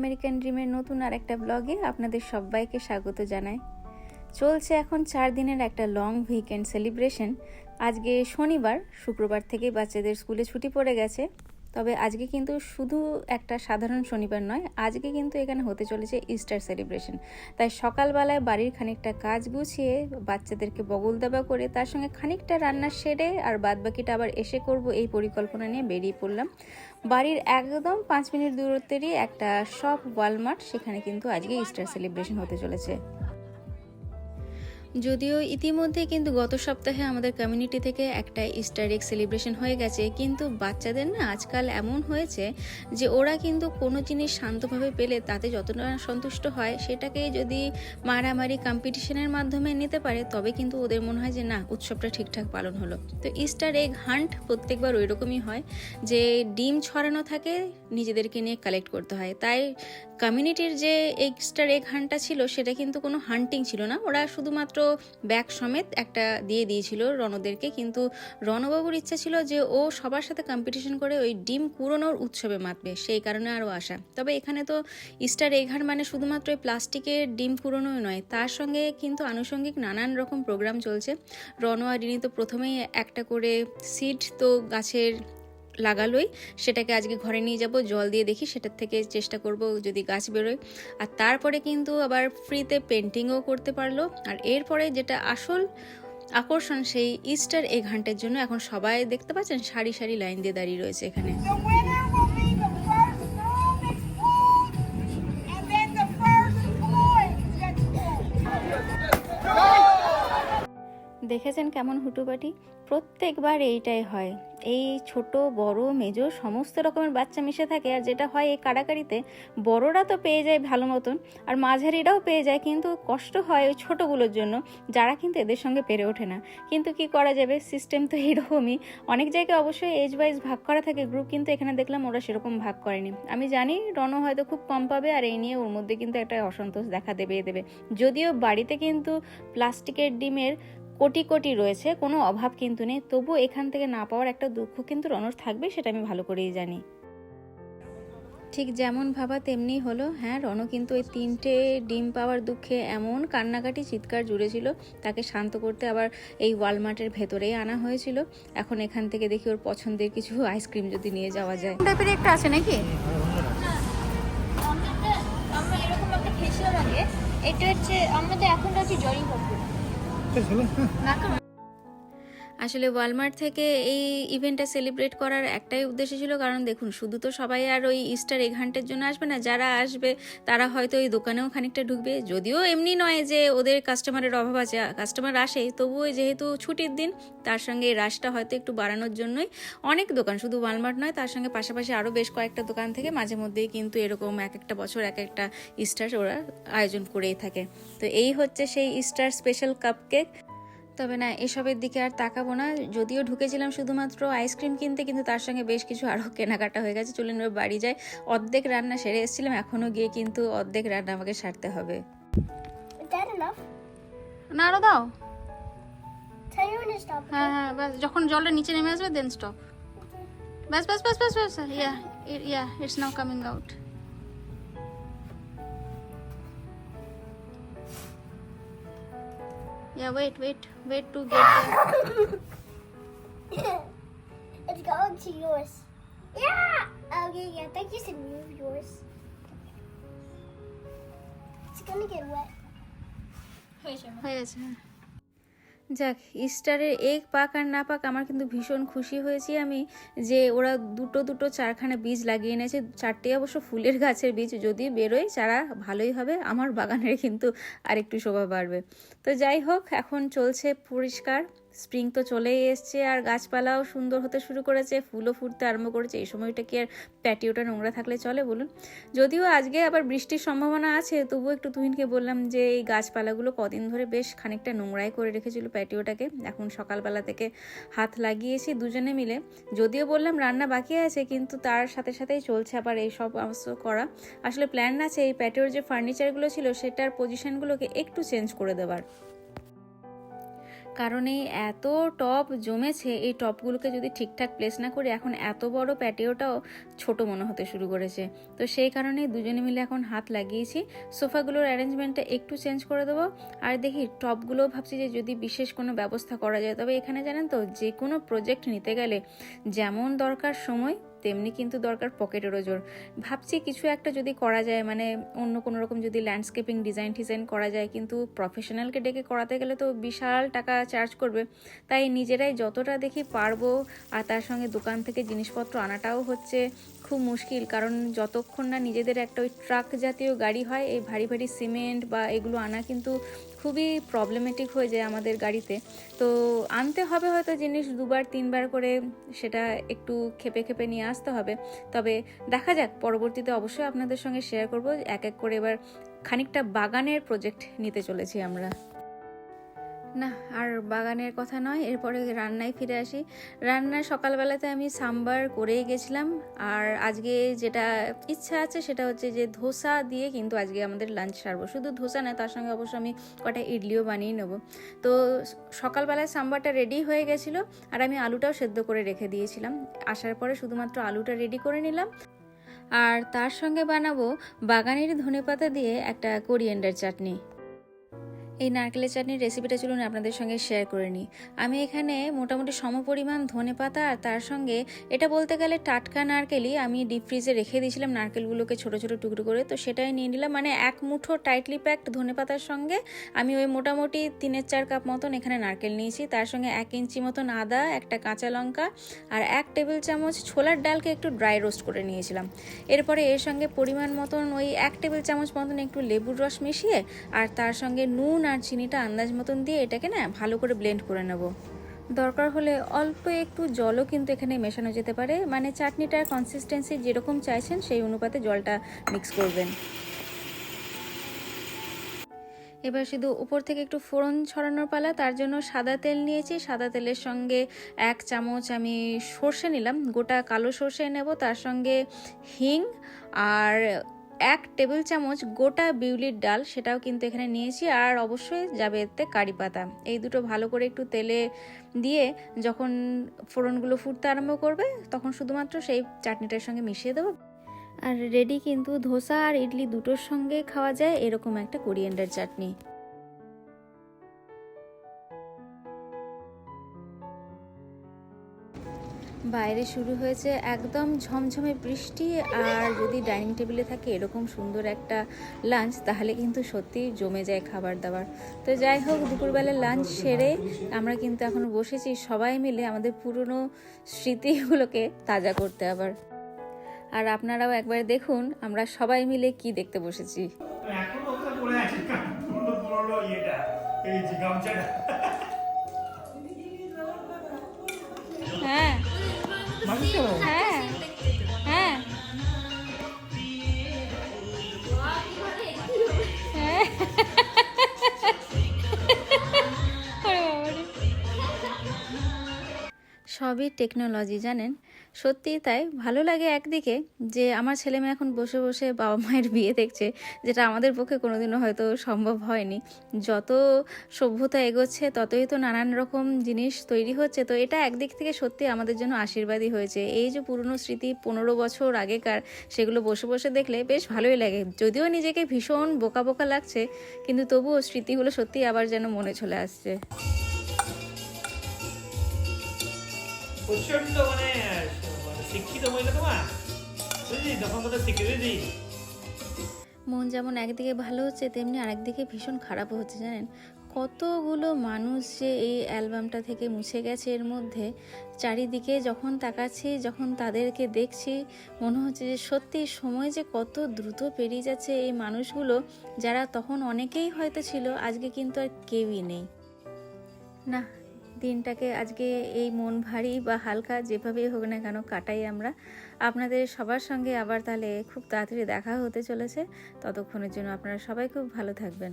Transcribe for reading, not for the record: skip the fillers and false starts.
American ড্রিমের নতুন আর একটা ব্লগে আপনাদের সবাইকে স্বাগত জানাই। চলছে এখন 4 দিনের একটা লং উইকেন্ড সেলিব্রেশন। আজকে শনিবার, শুক্রবার থেকে বাচ্চাদের স্কুলে ছুটি পড়ে গেছে। তবে আজকে কিন্তু শুধু একটা সাধারণ শনিবার নয়, আজকে কিন্তু এখানে হতে চলেছে ইস্টার সেলিব্রেশন। তাই সকালবেলায় বাড়ির খানিকটা কাজ গুছিয়ে বাচ্চাদেরকে বগল দাবা করে তার সঙ্গে খানিকটা রান্না সেরে আর বাদবাকিটা আবার এসে করব এই পরিকল্পনা নিয়ে বেরিয়ে পড়লাম। বাড়ির একদম 5 মিনিট দূরত্বেরই একটা শপ ওয়ালমার্ট, সেখানে কিন্তু আজকে ইস্টার সেলিব্রেশন হতে চলেছে। যদিও ইতিমধ্যে কিন্তু গত সপ্তাহে আমাদের কমিউনিটি থেকে একটা ইস্টার এগ সেলিব্রেশন হয়ে গেছে, কিন্তু বাচ্চাদের না আজকাল এমন হয়েছে যে ওরা কিন্তু কোনো জিনিস শান্তভাবে পেলে তাতে যতটা সন্তুষ্ট হয়, সেটাকে যদি মারামারি কম্পিটিশনের মাধ্যমে নিতে পারে তবে কিন্তু ওদের মনে হয় যে না, উৎসবটা ঠিকঠাক পালন হলো। তো ইস্টার এগ হান্ট প্রত্যেকবার ওই রকমই হয় যে ডিম ছড়ানো থাকে, নিজেদেরকে নিয়ে কালেক্ট করতে হয়। তাই কমিউনিটির যে ইস্টার এগ হান্টটা ছিল সেটা কিন্তু কোনো হান্টিং ছিল না, ওরা শুধুমাত্র ব্যাগ সমেত একটা দিয়ে দিয়েছিল রণদেরকে। কিন্তু রণবাবুর ইচ্ছা ছিল যে ও সবার সাথে কম্পিটিশন করে ওই ডিম কুড়োনোর উৎসবে মাতবে, সেই কারণে আরও আসা। তবে এখানে তো ইস্টার এগ হান্ট মানে শুধুমাত্র ওই প্লাস্টিকের ডিম কুড়োনোই নয়, তার সঙ্গে কিন্তু আনুষঙ্গিক নানান রকম প্রোগ্রাম চলছে। রণ আর রিনি তো প্রথমেই একটা করে সিড তো গাছের লাগালোই, সেটাকে আজকে ঘরে নিয়ে যাব, জল দিয়ে দেখি সেটার থেকে চেষ্টা করব যদি গাছ বেরোয়। আর তারপরে কিন্তু আবার ফ্রিতে পেন্টিংও করতে পারলো। আর এরপরে যেটা আসল আকর্ষণ, সেই ইস্টার এগ হান্টের জন্য এখন সবাই দেখতে পাচ্ছেন সারি সারি লাইন দিয়ে দাঁড়িয়ে রয়েছে এখানে। দেখেছেন কেমন হুটুপাটি? প্রত্যেকবার এইটাই হয়। এই ছোট বড় মেজো সমস্ত রকমের বাচ্চা মিশে থাকে, আর যেটা হয় এই কাড়াকাড়িতে বড়রা তো পেয়ে যায় ভালো মতন, আর মাঝারিরাও পেয়ে যায়, কিন্তু কষ্ট হয় ওই ছোটোগুলোর জন্য, যারা কিন্তু এদের সঙ্গে পেরে ওঠে না। কিন্তু কি করা যাবে, সিস্টেম তো এরকমই। অনেক জায়গায় অবশ্যই এজ ওয়াইজ ভাগ করা থাকে গ্রুপ, কিন্তু এখানে দেখলাম ওরা সেরকম ভাগ করেনি। আমি জানি রণ হয়তো খুব কম পাবে, আর এই নিয়ে ওর মধ্যে কিন্তু একটা অসন্তোষ দেখা দেবে। যদিও বাড়িতে কিন্তু প্লাস্টিকের ডিমের কোটি কোটি রয়েছে, কোনো অভাব কিন্তু নেই, তবু এখান থেকে না পাওয়ার একটা দুঃখ কিন্তু রণর থাকবে, সেটা আমি ভালো করেই জানি। ঠিক যেমন ভাবা তেমনি হলো। হ্যাঁ, রণ কিন্তু ওই 3টে ডিম পাওয়ার দুঃখে এমন কান্নাকাটি চিৎকার জুড়েছিল, তাকে শান্ত করতে আবার এই ওয়ালমার্টের ভেতরেই আনা হয়েছিল। এখন এখান থেকে দেখি ওর পছন্দের কিছু আইসক্রিম যদি নিয়ে যাওয়া যায়। টাইপের একটা আছে নাকি? আমরা এরকম একটা খেয়েছিলাম আগে, এটা হচ্ছে আমাদের এখনটা হচ্ছে জরি কপি। আসলে ওয়ালমার্ট থেকে এই ইভেন্টটা সেলিব্রেট করার একটাই উদ্দেশ্য ছিল, কারণ দেখুন শুধু তো সবাই আর ওই ইস্টার এগ হান্টের জন্য আসবে না, যারা আসবে তারা হয়তো ওই দোকানেও খানিকটা ঢুকবে। যদিও এমনি নয় যে ওদের কাস্টমারের অভাব আছে, কাস্টমার আসে, তবুও যেহেতু ছুটির দিন তার সঙ্গে এই রাশটা হয়তো একটু বাড়ানোর জন্যই অনেক দোকান, শুধু ওয়ালমার্ট নয় তার সঙ্গে পাশাপাশি আরও বেশ কয়েকটা দোকান থেকে মাঝে মধ্যেই কিন্তু এরকম এক একটা বছর এক একটা ইস্টার ওরা আয়োজন করেই থাকে। তো এই হচ্ছে সেই ইস্টার স্পেশাল কাপকেক। তবে না, এসবের দিকে আর তাকাবো না। যদিও ঢুকেছিলাম শুধুমাত্র আইসক্রিম কিনতে, কিন্তু তার সঙ্গে বেশ কিছু আরও কেনাকাটা হয়ে গেছে। চলুন এবার বাড়ি যাই। অর্ধেক রান্না সেরে এসেছিলাম, এখনও গিয়ে কিন্তু অর্ধেক রান্না আমাকে সারতে হবে। না আরও দাও। হ্যাঁ হ্যাঁ, ব্যাস যখন জলটা নিচে নেমে আসবে দেন স্টপ। ব্যাস ব্যাস ব্যাস ব্যাস ব্যাস, yeah it's now coming out. Yeah, wait to get there. It's going to yours. Yeah! Okay, yeah, I think you should move yours. It's gonna get wet. হয়ে গেছে। যাক, ইস্টারের এগ পাক আর না পাক, আমার কিন্তু ভীষণ খুশি হয়েছি আমি যে ওরা দুটো চারখানা বীজ লাগিয়ে এনেছে। 4টে অবশ্য ফুলের গাছের বীজ, যদি বেরোয় চারা ভালোই হবে, আমার বাগানের কিন্তু আরেকটু শোভা বাড়বে। তো যাই হোক, এখন চলছে পরিষ্কার। স্প্রিং তো চলেই এসছে, আর গাছপালাও সুন্দর হতে শুরু করেছে, ফুলও ফুটতে আরম্ভ করেছে। এই সময়টা কি আর প্যাটিওটা নোংরা থাকলে চলে বলুন? যদিও আজকে আবার বৃষ্টির সম্ভাবনা আছে, তবুও একটু তুহিনকে বললাম যে এই গাছপালাগুলো কদিন ধরে বেশ খানিকটা নোংরাই করে রেখেছিল প্যাটিওটাকে। এখন সকালবেলা থেকে হাত লাগিয়েছি দুজনে মিলে। যদিও বললাম রান্না বাকি আছে, কিন্তু তার সাথে সাথেই চলছে আবার এই সব করা। আসলে প্ল্যান আছে এই প্যাটিওর যে ফার্নিচারগুলো ছিল সেটার পজিশনগুলোকে একটু চেঞ্জ করে দেওয়ার। কারণ এই এত টব জমেছে, এই টবগুলোকে যদি ঠিকঠাক প্লেস না করি এখন এত বড় প্যাটিওটাও ছোট মনে হতে শুরু করেছে। তো সেই কারণে দুজনে মিলে এখন হাত লাগিয়েছি, সোফাগুলোর অ্যারেঞ্জমেন্টটা একটু চেঞ্জ করে দেবো। আর দেখি টবগুলো ভাবছি যে যদি বিশেষ কোনো ব্যবস্থা করা যায়। তবে এখানে জানেন তো, যে কোনো প্রজেক্ট নিতে গেলে যেমন দরকার সময় তেমনি কিন্তু দরকার পকেটেরও জোর। ভাবছি কিছু একটা যদি করা যায়, মানে অন্য কোনো রকম যদি ল্যান্ডস্কেপিং ডিজাইন করা যায়, কিন্তু প্রফেশনালকে ডেকে করাতে গেলে তো বিশাল টাকা চার্জ করবে। তাই নিজেরাই যতটা দেখি পারবো, আর তার সঙ্গে দোকান থেকে জিনিসপত্র আনাটাও হচ্ছে খুব মুশকিল, কারণ যতক্ষণ না নিজেদের একটা ওই ট্রাক জাতীয় গাড়ি হয়, এই ভারী ভারী সিমেন্ট বা এগুলো আনা কিন্তু খুবই প্রবলেমেটিক হয়ে যায় আমাদের গাড়িতে। তো আনতে হবে হয়তো জিনিস 2-3 বার করে, সেটা একটু খেপে খেপে নিয়ে আসতে হবে। তবে দেখা যাক, পরবর্তীতে অবশ্যই আপনাদের সঙ্গে শেয়ার করব। এক এক করে এবার খানিকটা বাগানের প্রজেক্ট নিতে চলেছি আমরা। না, আর বাগানের কথা নয়, এরপরে রান্নায় ফিরে আসি। রান্না সকালবেলাতে আমি সাম্বার করেই গেছিলাম, আর আজকে যেটা ইচ্ছা আছে সেটা হচ্ছে যে ধোসা দিয়ে কিন্তু আজকে আমাদের লাঞ্চ সারবো। শুধু ধোসা নয়, তার সঙ্গে অবশ্য আমি কটা ইডলিও বানিয়ে নেবো। তো সকালবেলায় সাম্বারটা রেডি হয়ে গেছিলো, আর আমি আলুটাও সেদ্ধ করে রেখে দিয়েছিলাম। আসার পরে শুধুমাত্র আলুটা রেডি করে নিলাম, আর তার সঙ্গে বানাবো বাগানের ধনেপাতা দিয়ে একটা কোরিয়েন্ডার চাটনি। এই নারকেলের চাটনির রেসিপিটা চলুন আপনাদের সঙ্গে শেয়ার করে নিই। আমি এখানে মোটামুটি সমপরিমাণ ধনেপাতা, আর তার সঙ্গে এটা বলতে গেলে টাটকা নারকেলই আমি ডিপ ফ্রিজে রেখে দিয়েছিলাম নারকেলগুলোকে ছোট ছোট টুকরো করে, তো সেটাই নিয়ে নিলাম। মানে এক মুঠো টাইটলি প্যাকড ধনেপাতার সঙ্গে আমি ওই মোটামুটি 3-4 কাপ মতন এখানে নারকেল নিয়েছি, তার সঙ্গে 1 ইঞ্চি মতন আদা, একটা কাঁচা লঙ্কা, আর 1 টেবিল চামচ ছোলার ডালকে একটু ড্রাই রোস্ট করে নিয়েছিলাম। এরপরে এর সঙ্গে পরিমাণ মতন ওই 1 টেবিল চামচ মতন একটু লেবুর রস মিশিয়ে, আর তার সঙ্গে নুন আর চিনিটা আন্দাজ মতন দিয়ে এটাকে না ভালো করে ব্লেন্ড করে নেব। দরকার হলে অল্প একটু জলও কিন্তু এখানে মেশানো যেতে পারে, মানে চাটনিটার কনসিস্টেন্সি যেরকম চাইছেন সেই অনুপাতে জলটা মিক্স করবেন। এবার শুধু উপর থেকে একটু ফোড়ন ছড়ানোর পালা। তার জন্য সাদা তেল নিয়েছি, সাদা তেলের সঙ্গে 1 চামচ আমি সর্ষে নিলাম, গোটা কালো সর্ষে নেব, তার সঙ্গে হিং, আর 1 টেবিল চামচ গোটা বিউলির ডাল, সেটাও কিন্তু এখানে নিয়েছি, আর অবশ্যই যাবে এতে কারি পাতা। এই দুটো ভালো করে একটু তেলে দিয়ে যখন ফোড়নগুলো ফুটতে আরম্ভ করবে তখন শুধুমাত্র সেই চাটনিটার সঙ্গে মিশিয়ে দেবো। আর রেডি কিন্তু ধোসা আর ইডলি দুটোর সঙ্গে খাওয়া যায় এরকম একটা কোরিয়েন্ডার চাটনি। বাইরে শুরু হয়েছে একদম ঝমঝমে বৃষ্টি, আর যদি ডাইনিং টেবিলে থাকে এরকম সুন্দর একটা লাঞ্চ, তাহলে কিন্তু সত্যি জমে যায় খাবার দাবার। তো যাই হোক, দুপুরবেলা লাঞ্চ সেরে আমরা কিন্তু এখন বসেছি সবাই মিলে আমাদের পুরনো স্মৃতিগুলোকে তাজা করতে আবার। আর আপনারাও একবার দেখুন আমরা সবাই মিলে কি দেখতে বসেছি। এখনো ওটা পড়ে আছে, পুরনো ইয়েটা, এই যে গামছাটা। হ্যাঁ হ্যাঁ হ্যাঁ হ্যাঁ, সবই টেকনোলজি জানেন, সত্যি তাই ভালো লাগে একদিকে যে আমার ছেলে মেয়ে এখন বসে বসে বাবা মায়ের বিয়ে দেখছে, যেটা আমাদের পক্ষে কোনোদিনও হয়তো সম্ভব হয়নি। যত সভ্যতা এগোচ্ছে ততই তো নানান রকম জিনিস তৈরি হচ্ছে, তো এটা একদিক থেকে সত্যি আমাদের জন্য আশীর্বাদই হয়েছে। এই যে পুরনো স্মৃতি 15 বছর আগেকার, সেগুলো বসে বসে দেখলে বেশ ভালোই লাগে। যদিও নিজেকে ভীষণ বোকা বোকা লাগছে, কিন্তু তবুও স্মৃতিগুলো সত্যি আবার যেন মনে চলে আসছে। প্রচন্ড মানে শিক্ষিত মহিলা তোমার, বুঝলি, তখন কথা শিখে দিদি। মন যেমন একদিকে ভালো হচ্ছে তেমনি আরেকদিকে ভীষণ খারাপও হচ্ছে জানেন। কতগুলো মানুষ যে এই অ্যালবামটা থেকে মুছে গেছে, এর মধ্যে চারিদিকে যখন তাকাচ্ছি, যখন তাদেরকে দেখছি, মনে হচ্ছে যে সত্যি সময় যে কত দ্রুত পেরিয়ে যাচ্ছে। এই মানুষগুলো যারা তখন অনেকেই হয়তো ছিল, আজকে কিন্তু আর কেউই নেই। না, দিনটাকে আজকে এই মন ভারী বা হালকা যেভাবেই হোক না কেন কাটাই আমরা। আপনাদের সবার সঙ্গে আবার তাহলে খুব তাড়াতাড়ি দেখা হতে চলেছে। ততক্ষণের জন্য আপনারা সবাই খুব ভালো থাকবেন।